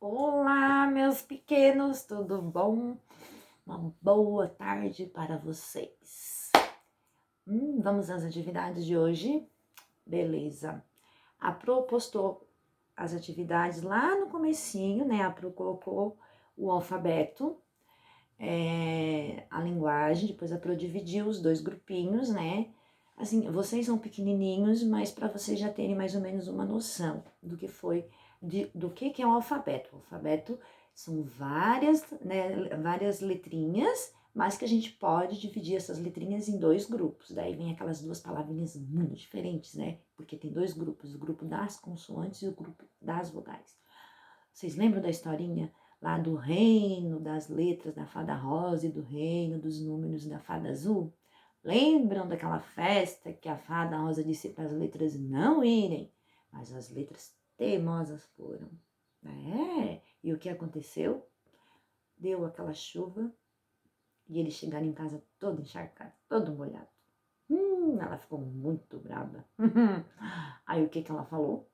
Olá, meus pequenos, tudo bom? Uma boa tarde para vocês. Vamos às atividades de hoje? Beleza. A Pro postou as atividades lá no comecinho, né? A Pro colocou o alfabeto, a linguagem, depois a Pro dividiu os dois grupinhos, né? Assim, vocês são pequenininhos, mas para vocês já terem mais ou menos uma noção do que foi, do que é o alfabeto. O alfabeto são várias, né, várias letrinhas, mas que a gente pode dividir essas letrinhas em dois grupos. Daí vem aquelas duas palavrinhas muito diferentes, né? Porque tem dois grupos, o grupo das consoantes e o grupo das vogais. Vocês lembram da historinha lá do reino das letras da fada rosa e do reino dos números da fada azul? Lembram daquela festa que a fada rosa disse para as letras não irem, mas as letras teimosas foram? E o que aconteceu? Deu aquela chuva e eles chegaram em casa todo encharcado, todo molhado. Ela ficou muito brava. Aí o que ela falou?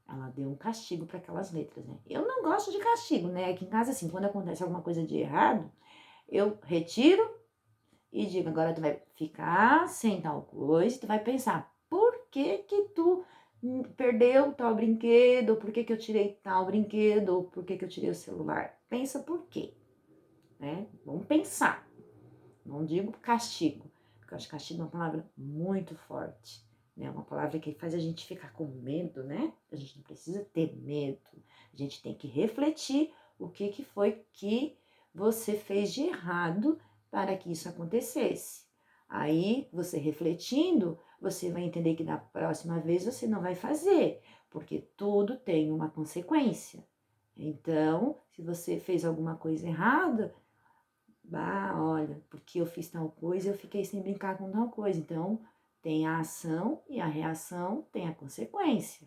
Ela deu um castigo para aquelas letras, né? Eu não gosto de castigo, né? Aqui em casa, assim, quando acontece alguma coisa de errado, eu retiro e digo, agora tu vai ficar sem tal coisa, tu vai pensar, por que que tu perdeu tal brinquedo, por que que eu tirei tal brinquedo, por que que eu tirei o celular? Pensa por quê, né? Vamos pensar, não digo castigo, porque eu acho que castigo é uma palavra muito forte, né? Uma palavra que faz a gente ficar com medo, né? A gente não precisa ter medo, a gente tem que refletir o que que foi que você fez de errado para que isso acontecesse. Aí, você refletindo, você vai entender que da próxima vez você não vai fazer, porque tudo tem uma consequência. Então, se você fez alguma coisa errada, olha, porque eu fiz tal coisa, eu fiquei sem brincar com tal coisa. Então, tem a ação e a reação tem a consequência,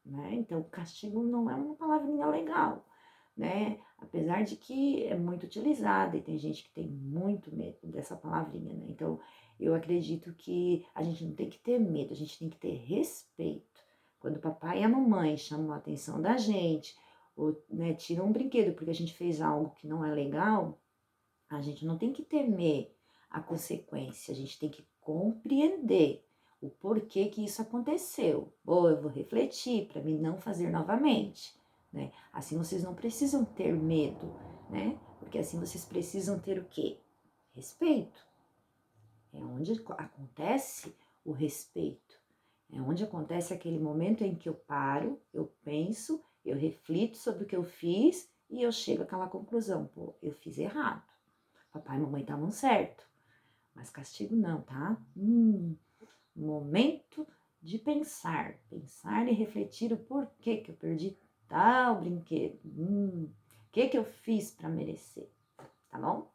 né? Então, castigo não é uma palavrinha legal, né? Apesar de que é muito utilizada e tem gente que tem muito medo dessa palavrinha, né? Então, eu acredito que a gente não tem que ter medo, a gente tem que ter respeito. Quando o papai e a mamãe chamam a atenção da gente, ou, né, tiram um brinquedo porque a gente fez algo que não é legal, a gente não tem que temer a consequência, a gente tem que compreender o porquê que isso aconteceu. Ou eu vou refletir para mim não fazer novamente, né? Assim vocês não precisam ter medo, né? Porque assim vocês precisam ter o quê? Respeito. É onde acontece o respeito. É onde acontece aquele momento em que eu paro, eu penso, eu reflito sobre o que eu fiz e eu chego àquela conclusão, pô, eu fiz errado. Papai e mamãe estavam certo, mas castigo não, tá? Momento de pensar e refletir o porquê que eu perdi tal brinquedo. O que eu fiz para merecer, tá bom?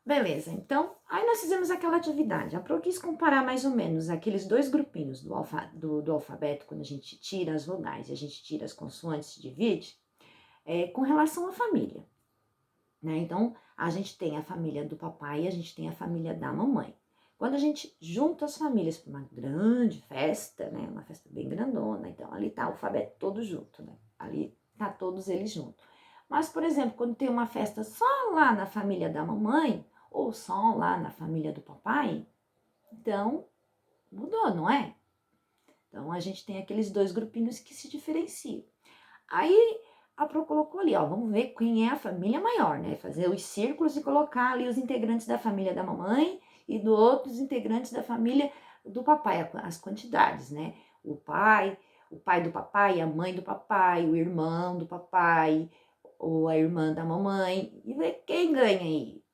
Beleza, então, aí nós fizemos aquela atividade. A Pro quis comparar mais ou menos aqueles dois grupinhos do alfabeto, quando a gente tira as vogais e a gente tira as consoantes e divide, com relação à família. Né? Então, a gente tem a família do papai e a gente tem a família da mamãe. Quando a gente junta as famílias para uma grande festa, né? Uma festa bem grandona, então ali tá o alfabeto todo junto, né? Ali tá todos eles juntos. Mas, por exemplo, quando tem uma festa só lá na família da mamãe ou só lá na família do papai, então mudou, não é? Então, a gente tem aqueles dois grupinhos que se diferenciam. Aí a Pro colocou ali, ó, vamos ver quem é a família maior, né? Fazer os círculos e colocar ali os integrantes da família da mamãe e do outros integrantes da família do papai, as quantidades, né? O pai do papai, a mãe do papai, o irmão do papai, ou a irmã da mamãe, e ver quem ganha aí,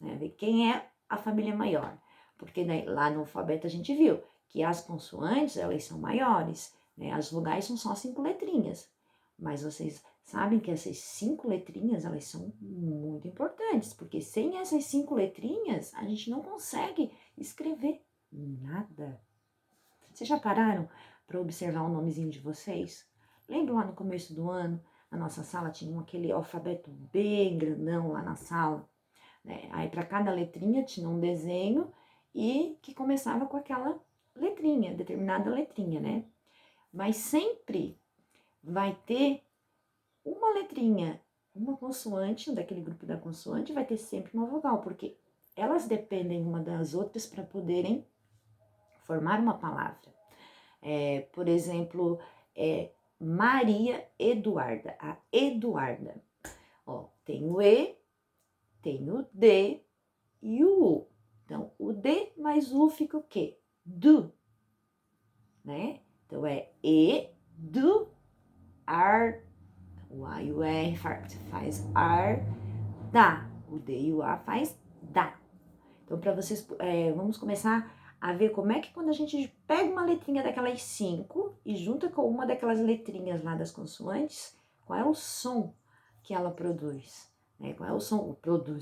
né? Ver quem é a família maior. Porque né, lá no alfabeto a gente viu que as consoantes, elas são maiores, né? As vogais são só 5 letrinhas. Mas vocês sabem que essas 5 letrinhas, elas são muito importantes, porque sem essas 5 letrinhas, a gente não consegue escrever nada. Vocês já pararam para observar o nomezinho de vocês? Lembra lá no começo do ano, na nossa sala tinha aquele alfabeto bem grandão lá na sala, né? Aí para cada letrinha tinha um desenho e que começava com aquela letrinha, determinada letrinha, né? Mas sempre vai ter uma letrinha, uma consoante, daquele grupo da consoante, vai ter sempre uma vogal, porque elas dependem uma das outras para poderem formar uma palavra. Por exemplo, Maria Eduarda, a Eduarda. Ó, tem o E, tem o D e o U. Então, o D mais U fica o quê? Du, né? Então, é E, du, ar. O A e o R faz ar, dá. O D e o A faz dá. Então, para vocês, vamos começar a ver como é que quando a gente pega uma letrinha daquelas 5 e junta com uma daquelas letrinhas lá das consoantes, qual é o som que ela produz? Qual é o som?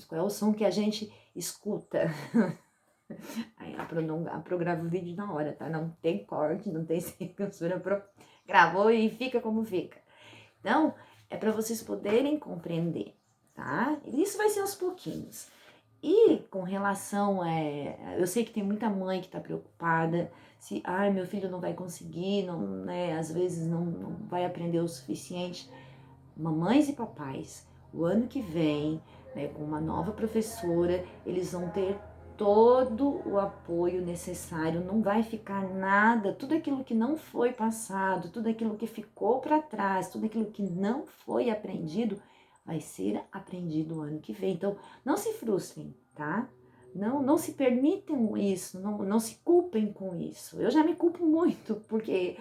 Qual é o som que a gente escuta? Aí a Pro grava o vídeo na hora, tá? Não tem corte, não tem censura, gravou e fica como fica. Então, é para vocês poderem compreender, tá? Isso vai ser aos pouquinhos. E com relação, eu sei que tem muita mãe que tá preocupada, se, meu filho não vai conseguir, não, né, às vezes não vai aprender o suficiente. Mamães e papais, o ano que vem, né, com uma nova professora, eles vão ter todo o apoio necessário, não vai ficar nada, tudo aquilo que não foi passado, tudo aquilo que ficou para trás, tudo aquilo que não foi aprendido, vai ser aprendido o ano que vem. Então, não se frustrem, tá? Não se permitam isso, não se culpem com isso. Eu já me culpo muito, porque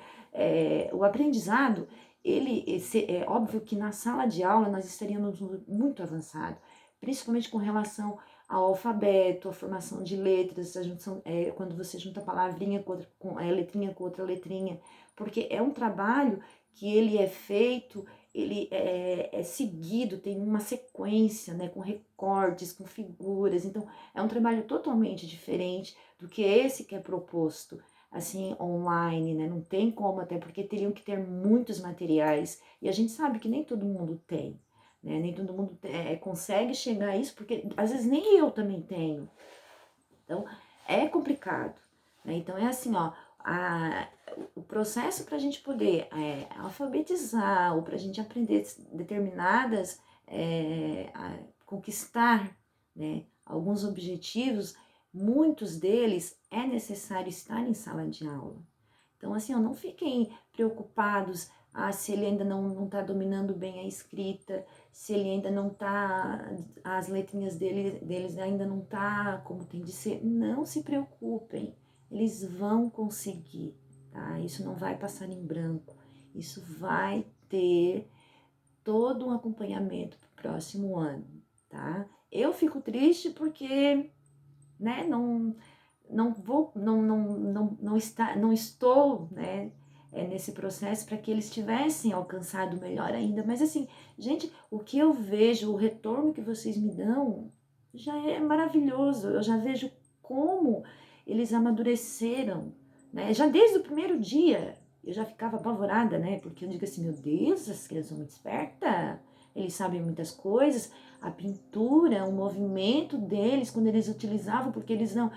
o aprendizado, é óbvio que na sala de aula nós estaríamos muito avançados, principalmente com relação ao alfabeto, a formação de letras, a junção, quando você junta palavrinha com letrinha com outra letrinha, porque é um trabalho que ele é feito, ele é seguido, tem uma sequência, né, com recortes, com figuras, então é um trabalho totalmente diferente do que esse que é proposto assim, online, né? Não tem como, até porque teriam que ter muitos materiais, e a gente sabe que nem todo mundo tem, né? Nem todo mundo consegue chegar a isso, porque às vezes nem eu também tenho. Então, é complicado, né? Então, é assim, ó, o processo para a gente poder alfabetizar, ou para a gente aprender determinadas, conquistar, né, alguns objetivos, muitos deles é necessário estar em sala de aula. Então, assim, ó, não fiquem preocupados se ele ainda não está dominando bem a escrita, se ele ainda não está, as letrinhas deles ainda não tá como tem de ser. Não se preocupem, eles vão conseguir, tá? Isso não vai passar em branco, isso vai ter todo um acompanhamento para o próximo ano, tá? Eu fico triste porque, né, não estou, né, nesse processo para que eles tivessem alcançado melhor ainda, mas assim, gente, o que eu vejo, o retorno que vocês me dão, já é maravilhoso, eu já vejo como eles amadureceram, né, já desde o primeiro dia, eu já ficava apavorada, né, porque eu digo assim, meu Deus, as crianças são muito espertas, eles sabem muitas coisas, a pintura, o movimento deles, quando eles utilizavam, porque eles não,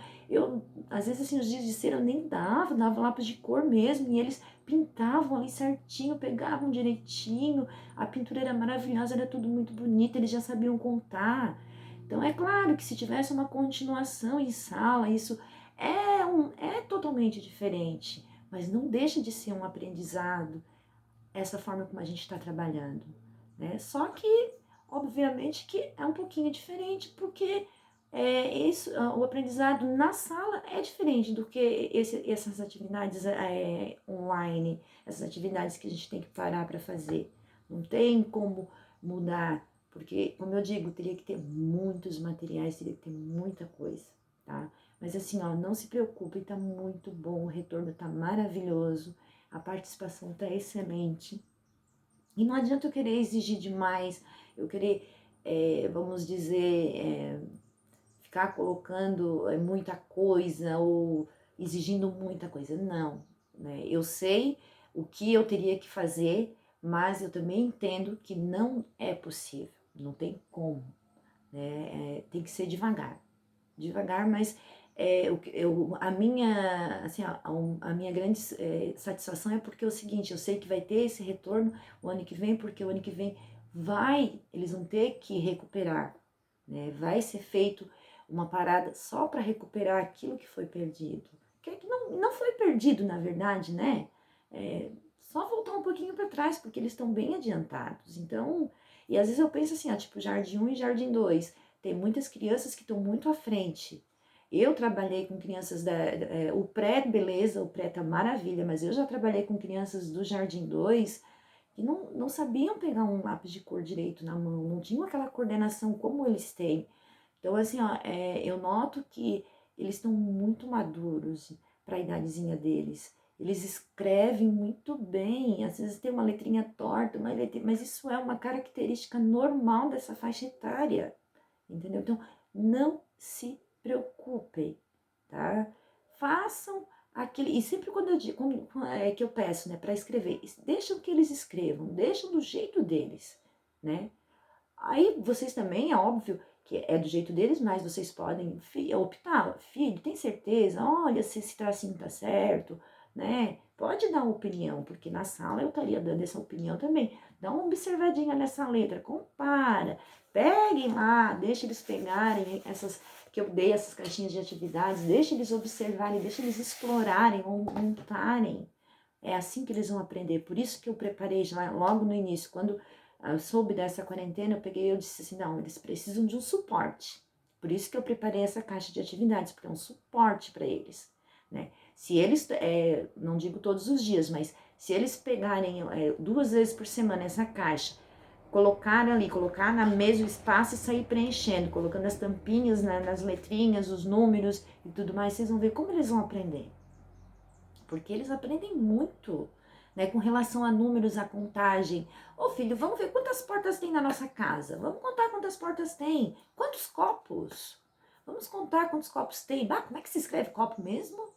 às vezes assim, os dias de cera eu nem dava lápis de cor mesmo, e eles pintavam ali certinho, pegavam direitinho, a pintura era maravilhosa, era tudo muito bonito, eles já sabiam contar. Então é claro que se tivesse uma continuação em sala, isso é totalmente diferente, mas não deixa de ser um aprendizado, essa forma como a gente está trabalhando, né? Só que, obviamente, que é um pouquinho diferente, porque o aprendizado na sala é diferente do que essas atividades online, essas atividades que a gente tem que parar para fazer. Não tem como mudar, porque, como eu digo, teria que ter muitos materiais, teria que ter muita coisa, tá? Mas assim, ó, não se preocupe, tá muito bom, o retorno tá maravilhoso, a participação tá excelente. E não adianta eu querer exigir demais, eu querer, vamos dizer, ficar colocando muita coisa ou exigindo muita coisa. Não, né? Eu sei o que eu teria que fazer, mas eu também entendo que não é possível, não tem como, né? Tem que ser devagar, devagar, mas assim, a minha grande satisfação é porque é o seguinte, eu sei que vai ter esse retorno o ano que vem, porque o ano que vem eles vão ter que recuperar, né? Vai ser feito uma parada só para recuperar aquilo que foi perdido. Que não foi perdido, na verdade, né? Só voltar um pouquinho para trás, porque eles estão bem adiantados. Então, e às vezes eu penso assim, tipo, Jardim 1 e Jardim 2, tem muitas crianças que estão muito à frente. Eu trabalhei com crianças o pré, beleza, o pré tá maravilha, mas eu já trabalhei com crianças do Jardim 2 que não sabiam pegar um lápis de cor direito na mão, não tinham aquela coordenação como eles têm. Então, assim, ó, eu noto que eles estão muito maduros para a idadezinha deles. Eles escrevem muito bem, às vezes tem uma letrinha torta, mas isso é uma característica normal dessa faixa etária, entendeu? Então, não se preocupem, tá? Façam aquele. E sempre quando eu digo, que eu peço, né, para escrever, deixam que eles escrevam, deixam do jeito deles, né? Aí vocês também, é óbvio que é do jeito deles, mas vocês podem optar, filho, tem certeza? Olha, se esse tracinho tá certo, né? Pode dar uma opinião, porque na sala eu estaria dando essa opinião também. Dá uma observadinha nessa letra, compara, peguem lá, deixa eles pegarem essas que eu dei, essas caixinhas de atividades, deixa eles observarem, deixa eles explorarem, montarem. É assim que eles vão aprender. Por isso que eu preparei já logo no início, quando eu soube dessa quarentena, eu disse assim, não, eles precisam de um suporte. Por isso que eu preparei essa caixa de atividades, porque é um suporte para eles, né? Se eles, não digo todos os dias, mas se eles pegarem 2 vezes por semana essa caixa, colocar na mesa o espaço e sair preenchendo, colocando as tampinhas, né, nas letrinhas, os números e tudo mais, vocês vão ver como eles vão aprender. Porque eles aprendem muito, né, com relação a números, a contagem. Ô filho, vamos ver quantas portas tem na nossa casa. Vamos contar quantas portas tem. Quantos copos? Vamos contar quantos copos tem. Bah, como é que se escreve copo mesmo?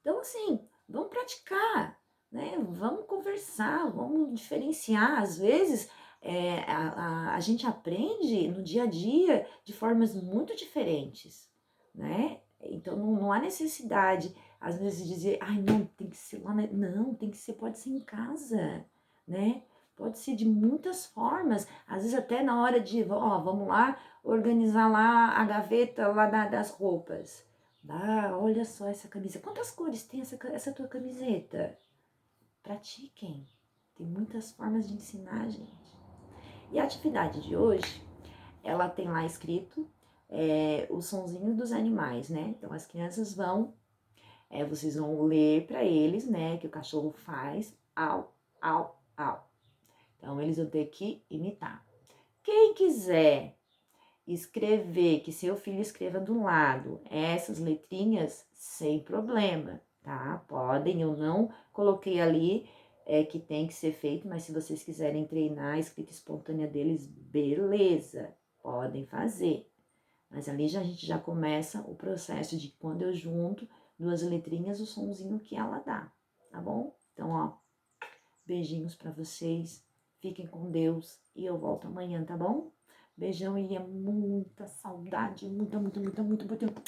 Então, assim, vamos praticar, né? Vamos conversar, vamos diferenciar. Às vezes, a gente aprende no dia a dia de formas muito diferentes, né? Então, não há necessidade, às vezes, de dizer, ai, não, tem que ser lá, não, tem que ser, pode ser em casa, né? Pode ser de muitas formas, às vezes até na hora de, ó, vamos lá, organizar lá a gaveta lá das roupas. Ah, olha só essa camisa. Quantas cores tem essa tua camiseta? Pratiquem. Tem muitas formas de ensinar, gente. E a atividade de hoje, ela tem lá escrito o sonzinho dos animais, né? Então as crianças vocês vão ler para eles, né? Que o cachorro faz au, au, au. Então eles vão ter que imitar. Quem quiser escrever, que seu filho escreva do lado essas letrinhas, sem problema, tá? Podem, eu não coloquei ali que tem que ser feito, mas se vocês quiserem treinar a escrita espontânea deles, beleza, podem fazer. Mas ali a gente já começa o processo de quando eu junto duas letrinhas, o sonzinho que ela dá, tá bom? Então, ó, beijinhos para vocês, fiquem com Deus e eu volto amanhã, tá bom? Beijão e é muita saudade, muita, muita, muita, muita, muita.